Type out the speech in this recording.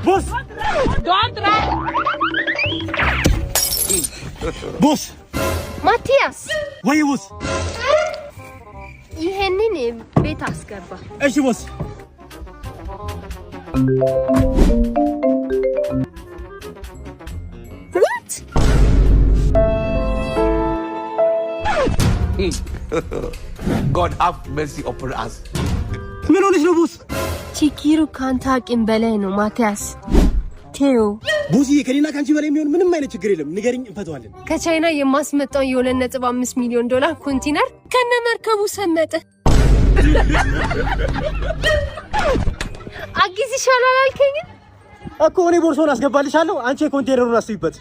ቦስ ቦስ ማቲያስ ወይ ቦስ ይሄንን ቤት አስገባ እሺ ቦስ What? God have mercy upon us. ምን ሆነሽ ነው ቦስ? ችግሩ ካንተ አቅም በላይ ነው ማቲያስ። ቴው ቦስ ከኔና ካንቺ በላይ የሚሆን ምንም አይነት ችግር የለም። ንገሪኝ እንፈታዋለን። ከቻይና የማስመጣው $2.5 ሚሊዮን ኮንቲነር ከነመርከቡ ሰመጠ። አጊዝ ይሻላል አልከኝ እኮ እኔ ቦርሶን አስገባልሻለሁ። አንቺ ኮንቴነሩን አስይበት።